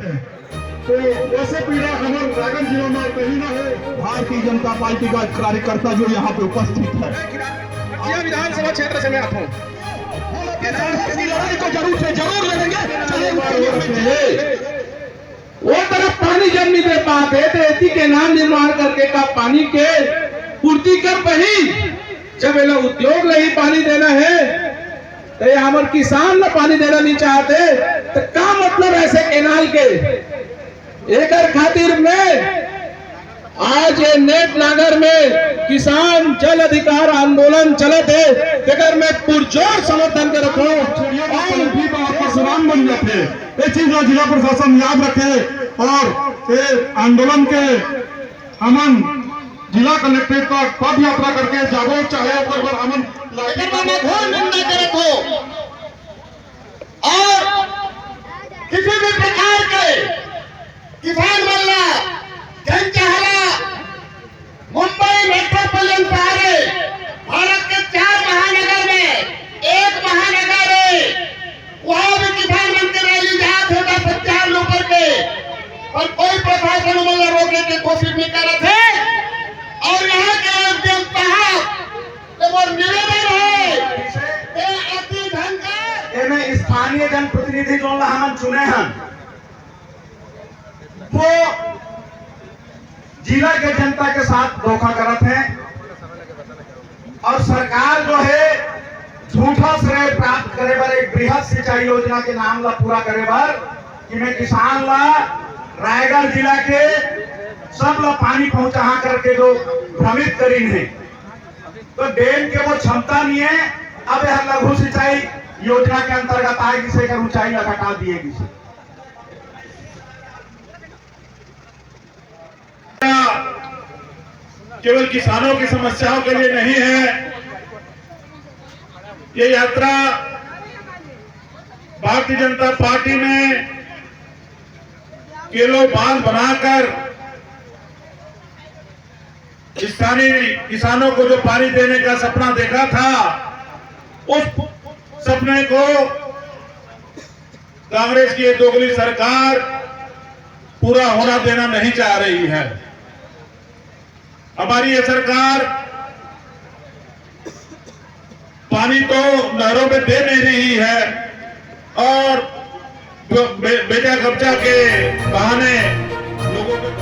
तो वैसे पीड़ा हमारे रायगढ़ जिले में कहीं ना हो। भारतीय जनता पार्टी का कार्यकर्ता जो यहाँ पे उपस्थित है, विधानसभा क्षेत्र से मैं आता हूँ, लड़ाई को जरूर से जरूर लड़ेंगे। वो तरफ पानी जब नहीं दे पाते तो एती के नाम निर्माण करके का पानी के पूर्ति कर पही जब ये उद्योग नहीं पानी देना है तो ये हमारे किसान ना पानी देना नहीं चाहते तो क्या मतलब ऐसे केनाल के एक खातिर में आज ये नेट नागर में किसान जल अधिकार आंदोलन चलत है अगर मैं पुरजोर समर्थन कर रखो परशुराम बन जाते। ये चीज जिला प्रशासन याद रखे और ये आंदोलन के अमन जिला कलेक्ट्रेट का पद यात्रा करके जागो चाहे अमन और किसी भी प्रकार के किसान मल्ला जन चाहला मुंबई मेट्रोपॉलिटन शहर भारत के 4 महानगर में एक महानगर है, वहां भी किसान मन के रैली जात है 10,000 लोग करके और कोई प्रशासन मल्ला रोकने की कोशिश नहीं कर रहे थे। और यहाँ के एसडीएम साहब और निवेदन है अति ढंग का स्थानीय जनप्रतिनिधि जो हम चुने हैं वो जिला के जनता के साथ धोखा करत है और सरकार जो है झूठा श्रेय प्राप्त करे बर एक बृहद सिंचाई योजना के नाम ला पूरा करे बर कि मैं किसान ला रायगढ़ जिला के सब ला पानी पहुंचा करके जो भ्रमित करी है तो डैम के वो क्षमता नहीं है। अब यह लघु सिंचाई योजना के अंतर्गत आएगी से ऊंचाई घटा दिएगी से केवल किसानों की समस्याओं के लिए नहीं है। ये यात्रा भारतीय जनता पार्टी ने किलो बांध बनाकर स्थानीय किसानों को जो पानी देने का सपना देखा था उस सपने को कांग्रेस की दोगली सरकार पूरा होना देना नहीं चाह रही है। हमारी ये सरकार पानी तो नहरों में दे नहीं रही है और बेटा कब्जा के बहाने लोगों को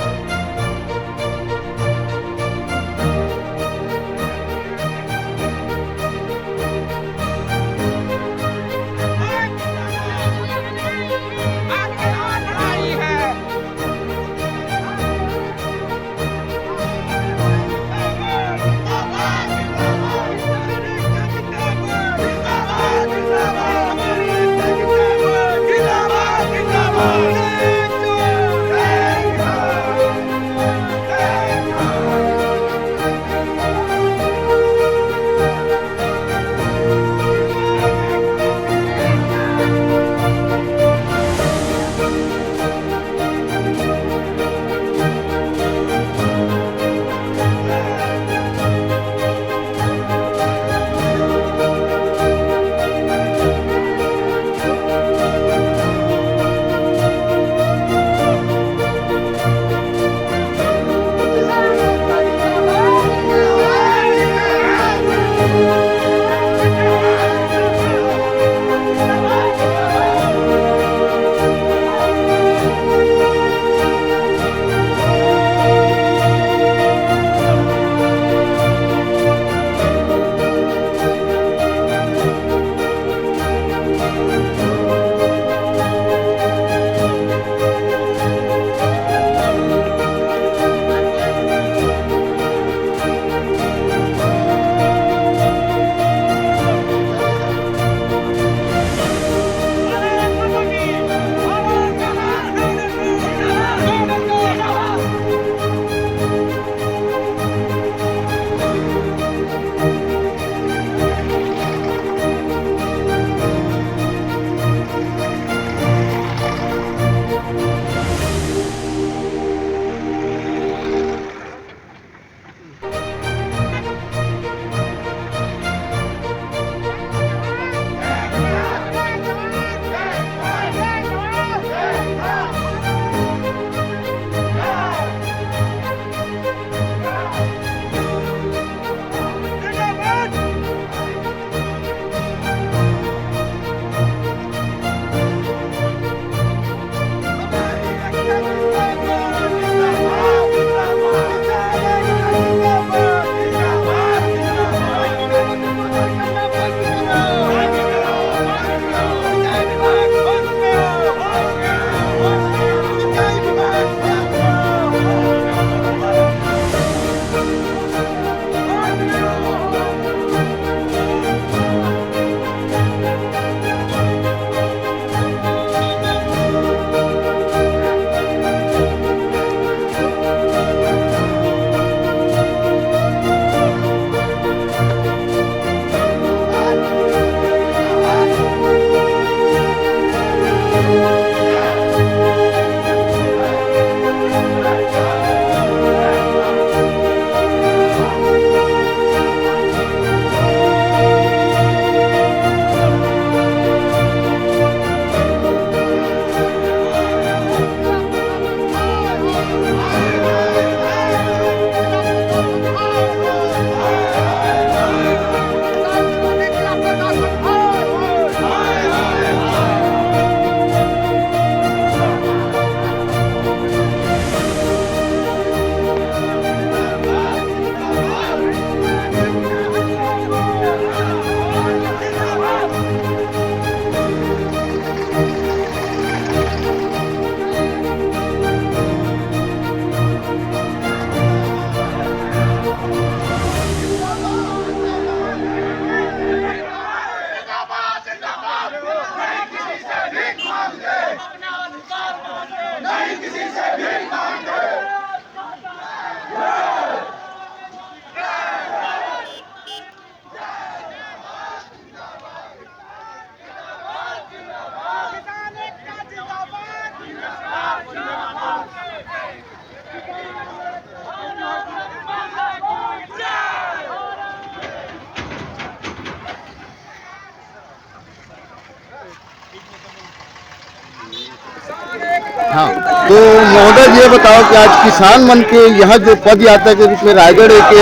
हाँ, तो महोदय ये बताओ कि आज किसान मन के यहाँ जो पद यात्रा के रूप में रायगढ़ के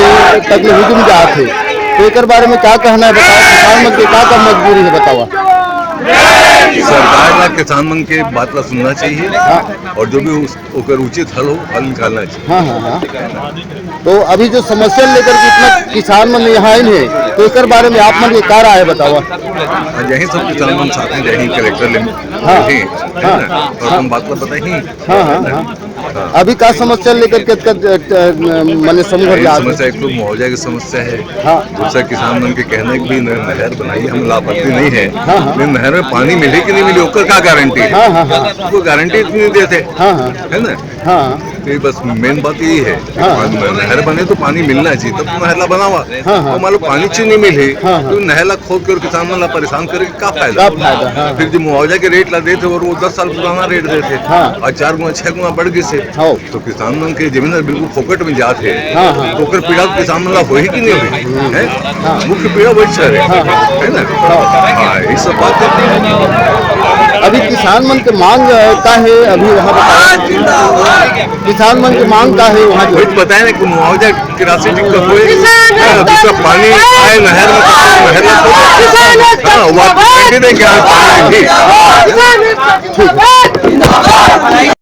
तक में हुजूम जा थे, तो एक बारे में क्या कहना है बताओ, किसान मन के क्या मजबूरी है बताओ। सरकार ला किसान मन के बात ला सुनना चाहिए और जो भी ओकर उचित हल हो हल निकालना चाहिए। हाँ हाँ हाँ। तो अभी जो समस्या लेकर के इतना किसान मन यहाँ आए हैं, तो एक बारे में आप मन के क्या राय है बताओ। यही सब किसान मन साथ हैं, यही कलेक्टर ले हाँ, हाँ, और हम बात ला बताई। हाँ हाँ हाँ। अभी क्या समस्या लेकर के मैंने समझ समस्या एक तो मुआवजा की समस्या है, हाँ, दूसरा किसान मन के कहने की भी नहर बनाई, हम लापरवाही नहीं है, हाँ, हाँ, लेकिन नहर में पानी मिले कि नहीं मिले ओकर का गारंटी है। हाँ हाँ हाँ, वो गारंटी नहीं देते, हाँ हाँ, है ना। हाँ, तो बस मेन बात यही है, हाँ, नहर बने तो पानी मिलना चाहिए, तब तो नहर ला बनावा। हाँ, हाँ, और मान लो पानी चीज नहीं मिले हाँ, हाँ, तो नहर ला खोद कर किसान मन ला परेशान करे का फायदा। हाँ, फिर जो मुआवजा के रेट ला देते और वो 10 साल पुराना रेट देते, हाँ, और 4 गुना 6 गुना बढ़ गए से, हाँ, तो किसान मन के जमीन बिल्कुल फोकट में जाते हैं। हाँ, हाँ, तो ओकर पीड़ा किसान मन ला हो ही कि नहीं हुई है, मुख्य पीड़ा वही है ना। हाँ, ये सब बात है। अभी किसान मन के मांग का है, अभी वहाँ बताओ किसान मन की मांग का है वहाँ जो वही तो बताया ना कि मुआवजा की राशि दिक्कत हुई, दूसरा पानी आए नहर में, नहर में हाँ, वो देंगे पानी